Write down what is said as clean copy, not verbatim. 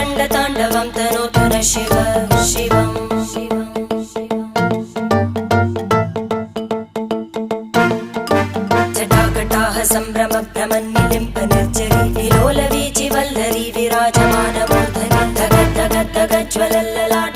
रङ्गताण्डवं तनोतु न शिव शिवम् जटाकटाः सम्भ्रमभ्रमन्निलिम्प निर्जरी विलोलवीचि वल्लरी विराजमानमूर्धनि धगद्धगद्धगज्ज्वलल्ललाट